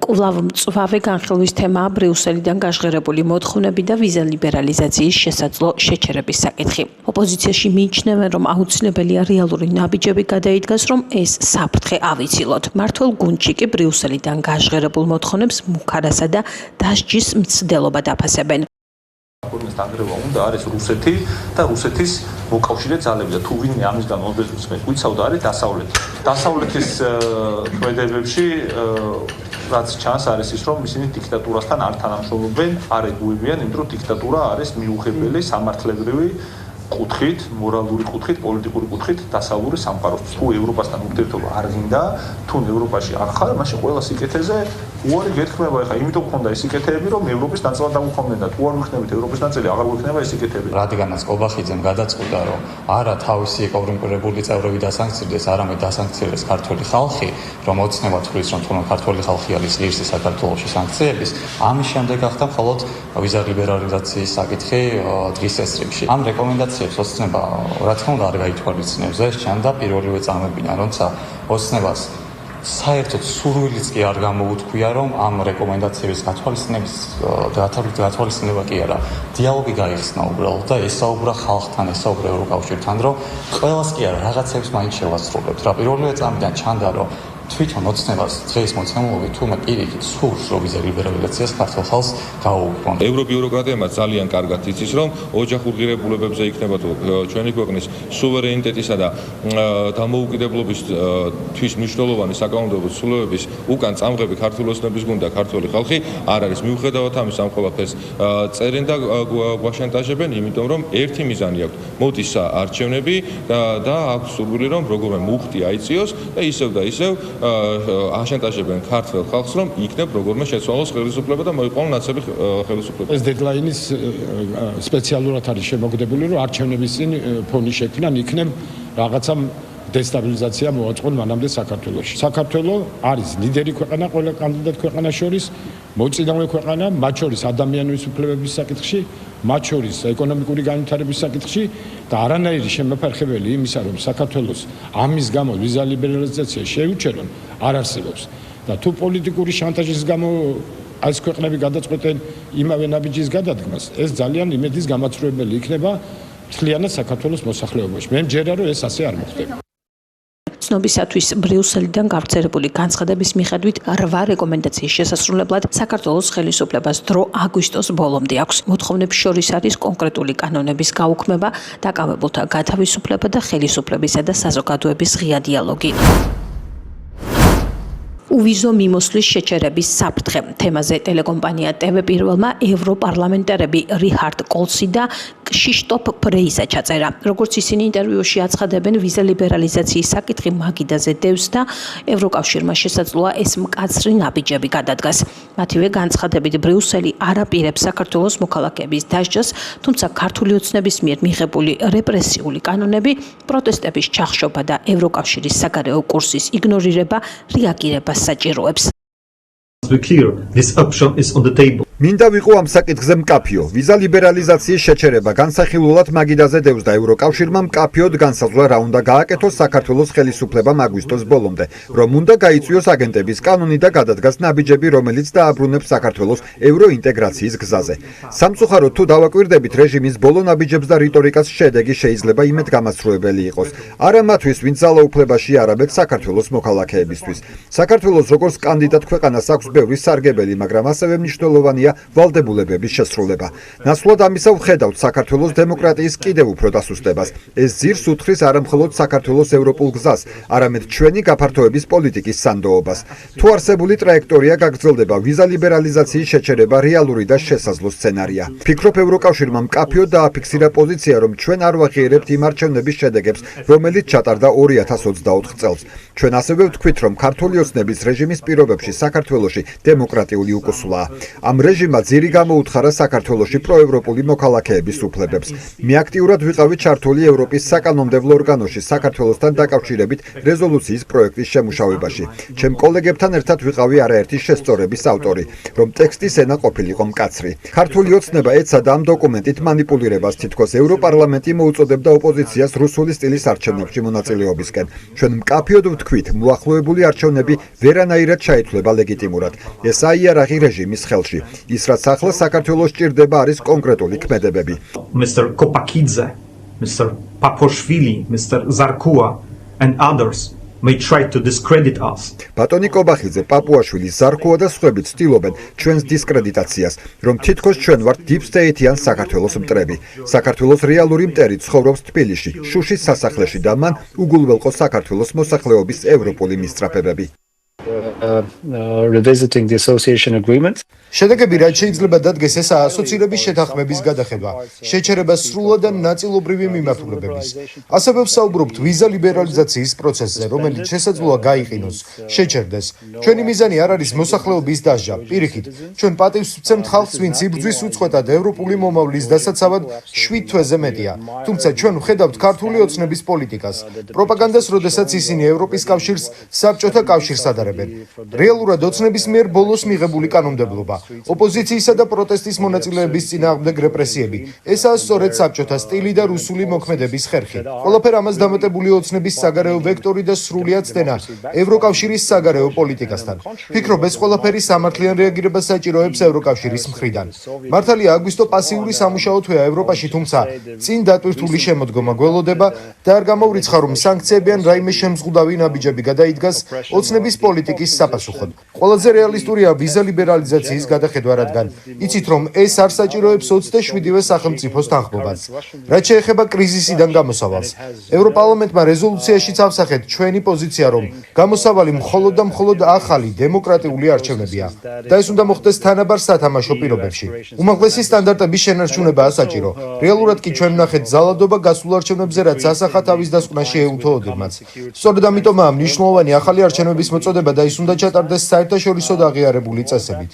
კვლავ მწვავე განხილვის თემაა ბრიუსელიდან გაჟღერებული მოთხოვნები და ვიზა ლიბერალიზაციის შესაძლო შეჩერების საკითხი. ოპოზიციაში მიიჩნევენ, რომ აუცილებელია რეალური ნაბიჯები გადაიდგას, რომ ეს საფრთხე ავიცილოთ. მმართველ გუნდში კი ბრიუსელიდან გაჟღერებულ მოთხოვნებს მუქარასა და დასჯის მცდელობა დაფასებენ. Reformes დანგრევა უნდა არის რუსეთი და რუსეთის მოკავშირე ძალები და თუ ვინმე ამისგან მომდევნოს მეგვიცავდა არის დასავლეთი. დასავლეთის ქმედებებში რაც ჩანს არის ის, რომ ისინი დიქტატურასთან არ თანამშრომლობენ, არ ეგუებიან, იმიტომ რომ დიქტატურა არის მიუღებელი სამართლებრივი კუთხით, მორალური კუთხით, პოლიტიკური კუთხით დასავლური სამყაროსთვის. თუ ევროპასთან ურთიერთობა არ გინდა, თუ ევროპაში არ ხარ, მაშინ ყველა სიკეთეზე უარი გეთქმება. ეხლა იმიტომ გქონდა ეს სიკეთეები, რომ ევროპის ნაწილად დაგვიქონდნენ და თუ არ ვიქნებით ევროპის ნაწილი, აღარ გვიქნება ეს სიკეთეები. რადგანაც კობახიძემ გადაწყვიტა, რომ არა თავისი კორუმპირებული წევრები დასანქცირდეს, არამედ დასანქცირდეს ქართული ხალხი, რომ ოცნებად ხრის, რომ თუნდაც ქართული ხალხი არის ღირსი საქართველოში სანქციების, ამის შემდეგ გახდა მხოლოდ ვიზა ლიბერალიზაციის საკითხი დღის წესრიგში. ამ რეკომენდაციებს ოცნება რა თქმა უნდა არ გაითვალისწინებს. ეს ჩანდა პირველივე წამებიდან, როცა ოცნებას საერთოდ სურვილიც კი არ გამოუთქვია, რომ ამ რეკომენდაციების გათვალისწინება კი არა, დიალოგი გაიხსნა უბრალოდ და ესაუბრა ხალხთან, ესაუბრა ევროკავშირთან, რომ ყველას კი არა, რაღაცებს მაინც შევასრულებთ. რა პირველივე წამიდან ჩანდა, რომ თვითონ ოცნებას დღეს მოცემულობით თურმე პირიქით სურს, რომ ვიზა ლიბერალიზაციას ქართულ ხალხს გააუქმონ. ევროპიუროკრატიამ ძალიან კარგად იცის, რომ ოჯახურ ღირებულებებზე იქნება თუ ჩვენი ქვეყნის სუვერენიტეტისა და დამოუკიდებლობის თვის მნიშვნელოვანი საკანონმდებლო ცვლილებების უკან წამღები ქართული ოცნების გუნდა და ქართული ხალხი არ არის. მიუხედავად ამის ამ ყველაფერს წერენ და გვაშანტაჟებენ, იმიტომ რომ ერთი მიზანი აქვს მოდის არჩევნები და აქვს სურვილი რომ როგორმე მუხტი აიწიოს და ისევ აშანტაჟებენ ქართულ ხალხს, რომ იქნებ როგორმე შეცვალოს ხელისუფლება და მოიყვანონ ნაცები ხელისუფლება. ეს დედლაინის სპეციალურად არის შემოგდებული, რომ არჩევნების წინ ფონი შექმნან, იქნებ რაღაცა დესტაბილიზაცია მოაწყონ მანამდე საქართველოში. საქართველო არის ლიდერი ქვეყანა ყველა კანდიდატ ქვეყანას შორის, მოწინავე ქვეყანა, მათ შორის ადამიანის უფლებების საკითხში, მათ შორის ეკონომიკური განვითარების საკითხში და არანაირი შემოფერხებელი იმისა, რომ საქართველოს ამის გამო ვიზა ლიბერალიზაცია შეუჩერონ, არ არსებობს. და თუ პოლიტიკური შანტაჟის გამო ეს ქვეყნები გადაწყვეტენ იმავე ნაბიჯის გადადგმას, ეს ძალიან იმედის გამაცრუებელი იქნება მთლიანად საქართველოს მოსახლეობაში. მე მჯერა, რომ ეს ასე არ მოხდება. ცნობისათვის ბრიუსელიდან გავრცელებული განცხადების მიხედვით 8 რეკომენდაციის შესასრულებლად საქართველოს ხელისუფლებას დრო აგვისტოს ბოლომდე აქვს. მოთხოვნებს შორის არის კონკრეტული კანონების გაუქმება, დაკავებულთა გათავისუფლება და ხელისუფლებისა და საზოგადოების ღია დიალოგი. უვიზო მიმოსვლის შეჩერების საფრთხე. თემაზე ტელეკომპანია TV პირველმა ევროპარლამენტარები რიჰარდ კოლცი და კშიშტოფ პრეიზა ჩაწერა. როგორც ისინი ინტერვიუში აცხადებენ, ვიზა ლიბერალიზაციის საკითხი მაგიდაზე დევს და ევროკავშირმა შესაძლოა ეს მკაცრი ნაბიჯები გადადგას. მათივე განცხადებით, ბრიუსელი არ აპირებს საქართველოს მოქალაქეების დასჯას, თუმცა ქართული ოცნების მიერ მიღებული რეპრესიული კანონები, პროტესტების ჩახშობა და ევროკავშირის საგარეო კურსის იგნორირება რეაგირებას საჭიროებს. მინდა ვიყო ამ საკითხზე მკაფიო. ვიზა ლიბერალიზაციის შეჩერება განსახილულად მაგიდაზე დევს და ევროკავშირმა მკაფიოდ განსაზღვრა რა უნდა გააკეთოს საქართველოს ხელისუფლებამ აგვისტოს ბოლომდე, რომ უნდა გაიწვიოს აგენტების კანონი და გადადგას ნაბიჯები, რომელიც დააბრუნებს საქართველოს ევროინტეგრაციის გზაზე. სამწუხაროდ თუ დავაკვირდებით რეჟიმის ბოლო ნაბიჯებს და რიტორიკას, შედეგი შეიძლება იმედგამაცრუებელი იყოს. არა მათთვის, ვინც ძალაუფლებაში არაბეთ საქართველოს მოქალაქეებისთვის. საქართველოს როგორც კანდიდატ ქვეყანას აქვს ბევრი სარგებელი, მაგრამ ასევე მნიშვნელოვანია ვალდებულებების შესრულება. ნაცვლად ამისა ვხედავთ საქართველოს დემოკრატიის კიდევ უფრო დასუსტებას. ეს ძირს უთხრის არა მხოლოდ საქართველოს ევროპულ გზას, არამედ ჩვენი გაფართოების პოლიტიკის სანდოობას. თუ არსებული ტრაექტორია გაგრძელდება, ვიზა ლიბერალიზაციის შეჩერება რეალური და შესაძლო სცენარია. ფიქრობ, ევროკავშირმა მკაფიოდ დააფიქსირა პოზიცია, რომ ჩვენ არ ვაღიარებთ იმ არჩევნების შედეგებს, რომელიც ჩატარდა 2024 წელს. ჩვენ ასევე ვთქვით, რომ ქართული ოცნების რეჟიმის პირობებში საქართველოში დემოკრატიული უკუსვლაა. ამ რეჟიმმა ძირი გამოუთხარა საქართველოში პროევროპული მოქალაქეების უფლებებს. მე აქტიურად ვიყავი ჩართული ევროპის საკანონმდებლო ორგანოში საქართველოსთან დაკავშირებით რეზოლუციის პროექტის შემუშავებაში. ჩემ კოლეგებთან ერთად ვიყავი არაერთი შესწორების ავტორი, რომ ტექსტის ენა ყოფილიყო მკაცრი. ქართული ოცნება ეცადა ამ დოკუმენტით მანიპულირებას, თითქოს ევროპარლამენტი მოუწოდებდა ოპოზიციას რუსული სტილის არჩევნებში მონაწილეობისკენ. ჩვენ მკაფიოდ ვთქვით, მოახლოებული არჩევნები ვერანაირად ჩაითვლება ლეგიტიმურად. ეს აიარაღი რეჟიმის ხელში. ის რაც ახლა საქართველოს ჭირდება არის კონკრეტული ქმედებები. Mr. Kopakidze, Mr. Paposhvili, Mr. Zarkua and others may try to discredit us. ბატონი კობახიძე, პაპუაშვილი, ზარქოა და სხვები ცდილობენ ჩვენს დისკრედიტაციას, რომ თითქოს ჩვენ ვართ deep state-იან საქართველოს მტრები. საქართველოს რეალური მტერი ცხოვრობს თბილისში, შუშის სასახლეში და მან უგულველყო საქართველოს მოსახლეობის ევროპული მისწრაფებები. Revisiting the association agreement. შედეგები რაც შეიძლება დადგეს ეს ასოცირების შეთანხმების გადახება, შეჩერება სრულად და ნაწილობრივი მიმართულებების. ასევე ვსაუბრობთ ვიზა ლიბერალიზაციის პროცესზე, რომელიც შესაძლოა გაიყინოს, შეჩერდეს. ჩვენი მიზანი არ არის მოსახლეობის დასჯა, პირიქით, ჩვენ პატივს ვცემთ ხალხს, ვინც იბრძვის უწყვეტად ევროპული მომავლის დასაცავად 7 თვეზე მეტია. თუმცა ჩვენ ვხედავთ ქართული ოცნების პოლიტიკას, პროპაგანდას, როდესაც ისინი ევროპის კავშირს საბჭოთა კავშირს ადარებენ. რეალურად ოცნების მიერ ბოლოს მიღებული კანონმდებლობა, ოპოზიციისა და პროტესტის მონაწილეების წინააღმდეგ რეპრესიები. ესაა სწორედ საბჭოთა სტილი და რუსული მოქმედების ხერხი. ყველაფერი ამას დამატებული ოცნების საგარეო ვექტორი და სრულიად ცდენა ევროკავშირის საგარეო პოლიტიკასთან. ფიქრობ, ეს ყველაფერი სამართლიან რეაგირებას საჭიროებს ევროკავშირის მხრიდან. მართალია აგვისტო პასიური სამუშაო თვეა ევროპაში, თუმცა წინ დატვირთული შემოდგომა გველოდება და არ გამოვრიცხა, რომ სანქციები ან რაიმე შემზღუდავი ნაბიჯები გადაიდგას ოცნების პოლიტიკის საპასუხოდ. ყველაზე რეალისტურია ვიზა ლიბერალიზაციის გადახედვა, რადგან იცით, რომ ეს არ საჭიროებს 27-ვე სახელმწიფოს თანხმობას. რაც შეეხება კრიზისიდან გამოსავალს, ევროპარლამენტმა რეზოლუციაშიც ავსახეთ ჩვენი პოზიცია, რომ გამოსავალი მხოლოდ და მხოლოდ ახალი დემოკრატიული არჩევნებია და ეს უნდა მოხდეს თანაბარ სათამაშო პირობებში. უმაღლესი სტანდარტების შენარჩუნებაა საჭირო. რეალურად კი ჩვენ ვნახეთ ძალადობა გასულ არჩევნებზე, რაც ასახა თავის დასკვნა შეეუთო ოდირმაც. სწორედ ამიტომაა მნიშვნელოვანი ახალი არჩევნების მოწოდება და ის უნდა ჩატარდეს საერთაშორისო აღიარებული წესებით.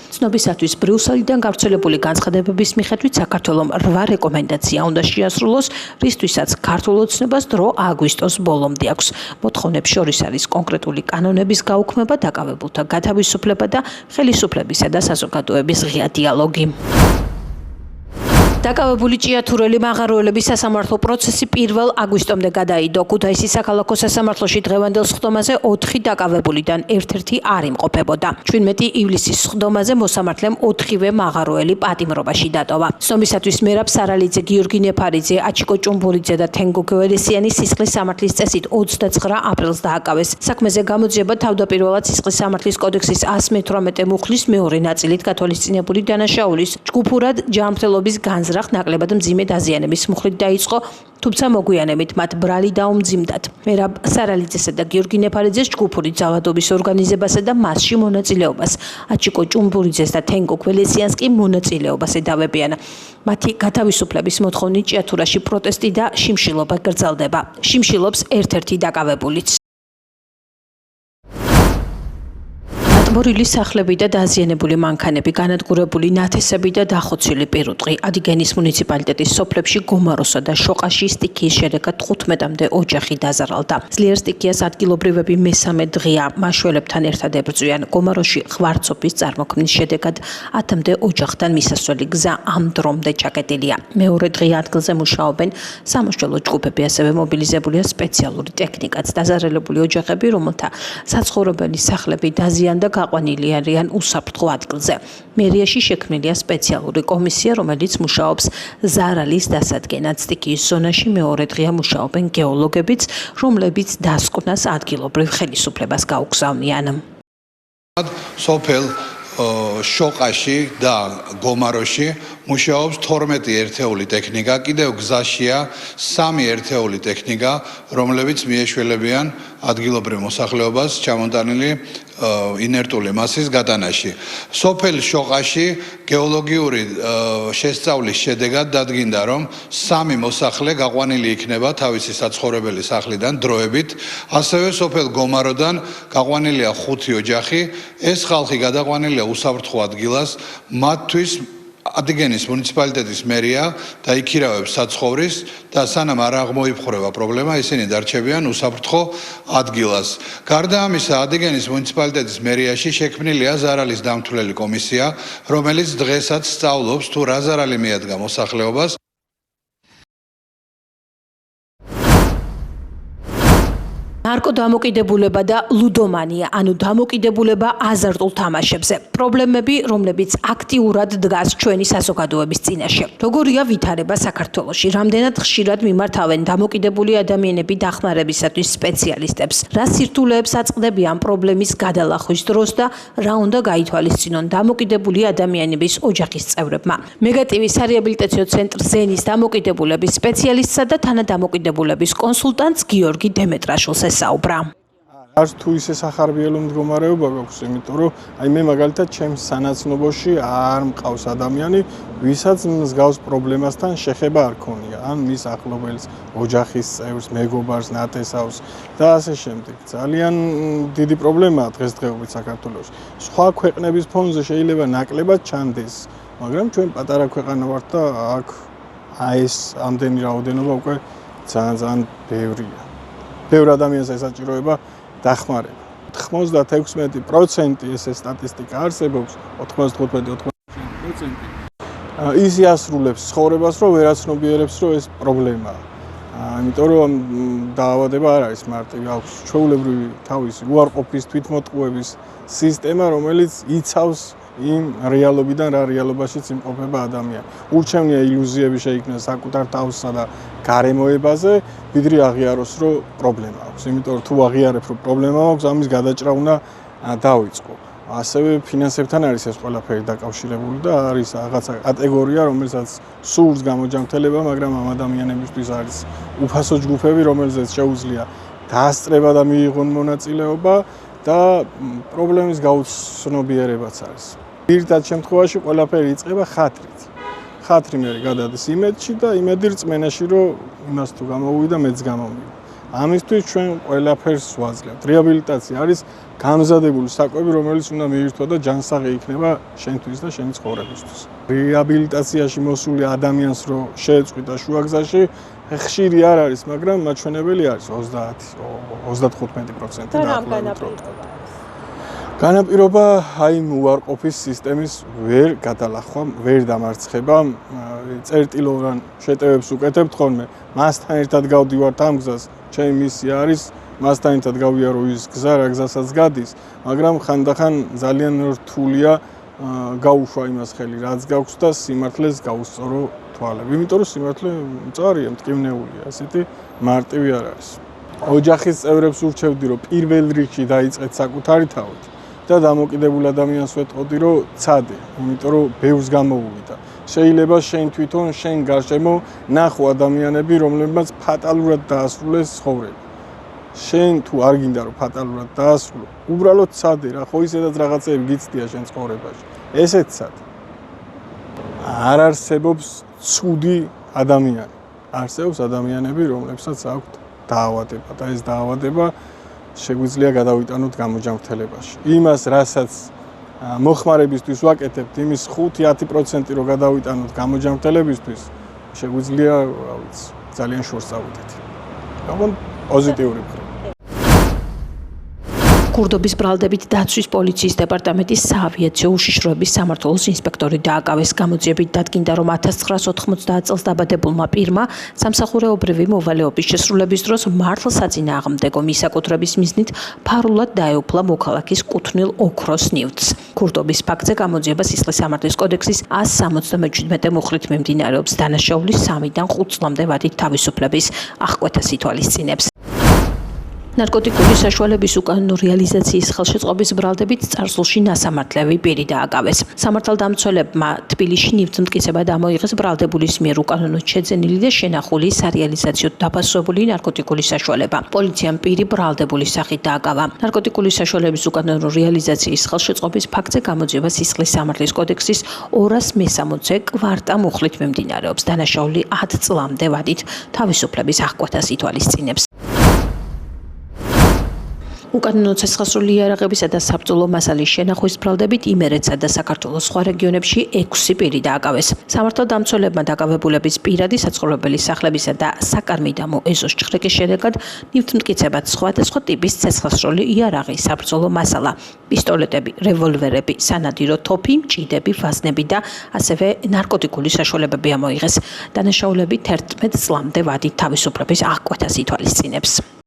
ცნობისათვის ბრიუსელიდან გავრცელებული განცხადებების მიხედვით საქართველომ 8 რეკომენდაცია უნდა შეასრულოს, რისთვისაც ქართულ ოცნებას დრო აგვისტოს ბოლომდე აქვს. მოთხოვნებს შორის არის კონკრეტული კანონების გაუქმება, დაკავებულთა გათავისუფლება და ხელისუფლებისა და საზოგადოების ღია დიალოგი. დაკავებული ჭიათურელი მაღაროელების სასამართლო პროცესი 1 აგვისტომდე გადაიდო. ქუთაისის საქალაქო სასამართლოში დღევანდელ სხდომაზე 4 დაკავებულიდან ერთ-ერთი არ იმყოფებოდა. 17 ივლისის სხდომაზე მოსამართლემ 4-ვე მაღაროელი პატიმრობაში დატოვა. ცნობისათვის მერაბ სარალიძე, გიორგი ნეფარიძე, აჩიკო ჭუმბურიძე და თენგო გველესიანი სისხლის სამართლის წესით 29 აპრილს დააკავეს. საქმეზე გამოძიება თავდაპირველად სისხლის სამართლის კოდექსის 118 მუხლის მეორე ნაწილით გათვალისწინებული დანაშაულის ჯგუფურად ჯანმრთელობის განზრახ ნაკლებად მძიმე დაზიანების მუხლით დაიწყო, თუმცა მოგვიანებით მათ ბრალი დაუმძიმდათ. მერაბ სარალიძესა და გიორგი ნეფარიძეს ჯგუფური ძალადობის ორგანიზებასა და მასში მონაწილეობას, აჩიკო ჭუმბურიძეს და თენგო გველესიანს კი მონაწილეობას ედავებიან. მათი გათავისუფლების მოთხოვნით ჭიათურაში პროტესტი და შიმშილობა გრძელდება. შიმშილობს ერთ-ერთი დაკავებულიც. მორილი სახლები და დაზიანებული მანქანები, განადგურებული ნათესები და დახოცილი პირუტყვი. ადიგენის მუნიციპალიტეტის სოფლებში გომაროსა და შოყაში სტიქიის შედეგად 15-მდე ოჯახი დაზარალდა. ძლიერ სტიქიას ადგილობრივები მესამე დღეა მაშველებთან ერთად ებრძვიან. გომაროში ღვარცობის წარმოქმნის შედეგად 10-მდე ოჯახთან მისასვლელი გზა ამ დრომდე ჩაკეტილია. მეორე დღე ადგილზე მუშაობენ სამმართველო ჯგუფები, ასევე მობილიზებულია სპეციალური ტექნიკაც. დაზარალებული ოჯახები, რომელთა საცხოვრებელი სახლები დაზიანდა, გაყვანილი არიან უსაფრთხო ადგილზე. მერიაში შექმნილია სპეციალური კომისია, რომელიც მუშაობს ზარალის დასადგენად. სტიქიის ზონაში მეორე დღეა მუშაობენ გეოლოგებიც, რომლებიც დასკვნას ადგილობრივ ხელისუფლებას გაუგზავნიან. სოფელ შოყაში და გომაროში მუშაობს 12 ერთეული ტექნიკა, კიდევ გზაშია 3 ერთეული ტექნიკა, რომლებიც მიეშველებიან ადგილობრივ მოსახლეობას ჩამონტანილი ინერტული მასის გატანაში. სოფელ შოყაში გეოლოგიური შესწავლის შედეგად დადგინდა, რომ 3 მოსახლე გაყვანილი იქნება თავისი საცხოვრებელი სახლიდან დროებით, ასევე სოფელ გომაროდან გაყვანილია 5 ოჯახი. ეს ხალხი გადაყვანილია უსაფრთხო ადგილას, მათთვის ადგენის მუნიციპალიტეტის მერია დაიქირავებს საცხოვრის და სანამ არ აღმოიფხვრება პრობლემა, ისინი დარჩებიან უსაფრთხო ადგილას. გარდა ამისა, ადგენის მუნიციპალიტეტის მერიაში შექმნილია ზარალის დამთვლელი კომისია, რომელიც დღესაც სწავლობს თუ რა ზარალი მიადგა მოსახლეობას. ნარკოდამოკიდებულება და ლუდომანია, ანუ დამოკიდებულება აზარტულ თამაშებზე. პრობლემები, რომლებიც აქტიურად დგას ჩვენი საზოგადოების წინაშე. როგორია ვითარება საქართველოში? რამდენად ხშირად მიმართავენ დამოკიდებული ადამიანები დახმარებისათვის სპეციალისტებს? რა სირთულეებს აწყდებიან პრობლემის გადალახვის დროს და რა უნდა გაითვალისწინონ დამოკიდებული ადამიანების ოჯახის წევრებმა? მეგატივის სარეაბილიტაციო ცენტრ ზენის დამოკიდებულების სპეციალისტსა და თანადამოკიდებულების კონსულტანტს გიორგი დემეტრაშვილს საუბრა. არც თუ ისე სახარბიელო მდგომარეობა გვაქვს, იმიტომ რომ მე მაგალითად ჩემს სანაცნობოში არ მყავს ადამიანი, ვისაც მსგავს პრობლემასთან შეხება არ ქონია, ან მის ახლობელს, ოჯახის წევრს, მეგობარს, ნათესავს და ასე შემდეგ. ძალიან დიდი პრობლემაა დღესდღეობით საქართველოში. სხვა ქვეყნების ფონზე შეიძლება ნაკლებად ჩანდეს, მაგრამ ჩვენ პატარა ქვეყანა ვართ და აქ ეს ამდენი რაოდენობა უკვე ძალიან ბევრია. ბევრ ადამიანს ესაჭიროება დახმარება. 96% ესე სტატისტიკა არსებობს, 95-96% ის იასრულებს ცხოვრებას, რომ ვერაცნობიერებს, რომ ეს პრობლემაა. იმიტომ რომ დაავადება არ არის მარტივი, აქვს ჩვეულებრივი თავისი უარყოფის თვითმოტყუების სისტემა, რომელიც იცავს იმ რეალობიდან რა რეალობაშიც იმყოფება ადამიანი. ურჩევნია ილუზიები შეიქმნას საკუთარ თავსა და გარემოებაზე, ვიდრე აღიაროს, რომ პრობლემა აქვს. იმიტომ რომ თუ აღიარებ, რომ პრობლემა აქვს, ამის გადაჭრა უნდა დავიწყო. ასევე ფინანსებთან არის ეს ყველაფერი დაკავშირებული და არის რაღაცა კატეგორია, რომელსაც სურს გამოჯანმრთელება, მაგრამ ამ ადამიანებისთვის არის უფასო ჯგუფები, რომელზეც შეუძლია დაასწრება და მიიღონ მონაწილეობა და პრობლემის გაუცნობიერებაც არის. ერთად შემთხვევაში ყველაფერი იწყება ხათრით. ხათრი მე გადადის იმედში და იმედი რწმენაში, რომ იმას თუ გამოვიდა, მეც გამომივიდა. ამისთვის ჩვენ ყველაფერს ვაძლევთ. რეაბილიტაცია არის გამზადებული საკვები, რომელიც უნდა მიირთვა და ჯანსაღი იქნება შენთვის და შენი ცხოვრებისთვის. რეაბილიტაციაში მოსული ადამიანს რო შეეწყვი და შუაგზაში ხშირი არ არის, მაგრამ მაჩვენებელი არის 30-35% დაახლოებით. განაპირობა აი უარყოფის სისტემის ვერ გადალახვა, ვერ დამარცხება, წერტილოვან შეტევებს უკეთებთ ხოლმე, მასთან ერთად გავდივართ ამ გზას, ჩემი მისია არის მასთან ერთად გავიარო ის გზა, რა გზასაც გადის, მაგრამ ხანდახან ძალიან რთულია გაუშვა იმას ხელი, რაც გაქვს და სიმართლეს გაუსწორო თვალები. იმიტომ რომ სიმართლე მწარია, მტკივნეულია, ასეთი მარტივი არ არის. ოჯახის წევრებს ურჩევდი, რომ პირველ რიგში დაიწყეთ საკუთარი თავით და დამოკიდებულ ადამიანს ვეტყოდი, რომ ცადე, იმიტომ რომ ბევრს გამოუვიდა. შეიძლება შენ თვითონ, შენ გარშემო ნახო ადამიანები, რომლებმაც ფატალურად დაასრულეს ცხოვრება. შენ თუ არ გინდა რომ ფატალურად დაასრულო, უბრალოდ ცადე რა, ხო ისედაც რაღაცეები გიცდია შენ ცხოვრებაში. ესეც ცადე. არ არსებობს ცუდი ადამიანი. არსებობს ადამიანები, რომლებსაც აქვთ დაავადება და ეს დაავადება შეგვიძლია გადავიტანოთ გამოჯანმრთელებაში. იმას, რასაც მოხმარებისთვის ვაკეთებთ, იმის 5-10% რო გადავიტანოთ გამოჯანმრთელებისთვის, შეგვიძლია, რა ვიცი, ძალიან შორს წავიდეთ. მაგრამ პოზიტიური მხრივ. ქურდობის ბრალდებით დაცვის პოლიციის დეპარტამენტის საავიაციო უშიშროების სამმართველოს ინსპექტორი დააკავეს. გამოძიებით დადგინდა, რომ 1990 წელს დაბადებულმა პირმა სამსახურეობრივი მოვალეობის შესრულების დროს მართლსაწინააღმდეგო მისაკუთრების მიზნით ფარულად დაეუფლა მოქალაქის კუთვნილ ოქროს ნივთს. ქურდობის ფაქტზე გამოძიება სისხლის სამართლის კოდექსის 177 მუხლით მიმდინარეობს. დანაშაულის 3-დან 5 წლამდე ვადით თავისუფლების აღკვეთას ითვალისწინებს. ნარკოტიკული საშუალების უკანონო რეალიზაციის ხელშეწყობის ბრალდებით წარსულში ნასამართლევი პირი დააკავეს. სამართალდამცველებმა თბილისში ნივთმტკიცება დამოიღეს ბრალდებულის მიერ უკანონოდ შეძენილი და შენახული სარეალიზაციო დაფასებული ნარკოტიკული საშუალება. პოლიციამ პირი ბრალდებულის სახით დააკავა. ნარკოტიკული საშუალების უკანონო რეალიზაციის ხელშეწყობის ფაქტზე გამოძიება სისხლის სამართლის კოდექსის 260 კვარტა მუხლით მიმდინარეობს. დანაშაული 10 წლამდე ვადით თავისუფლების აღკვეთას ითვალისწინებს. უკანონო ცეცხლსრული იარაღებისა და საბრძოლო მასალის შენახვის ბრალდებით იმერეთსა და საქართველოს სხვა რეგიონებში 6 პირი დააკავეს. სამართალდამცველებმა დაკავებულების პირადი საცხოვრებელი სახლებისა და საკარმიდამო ეზოს ჩხრეკის შედეგად ნივთმტკიცებად სხვადასხვა ტიპის ცეცხლსრული იარაღი, საბრძოლო მასალა, პისტოლეტები, რევოლვერები, სანადირო თოფი, მჭიდები, ვაზნები და ასევე ნარკოტიკული საშუალებები ამოიღეს. დანაშაულები 11 წლამდე ვადით თავისუფლების აღკვეთას ითვალისწინებს.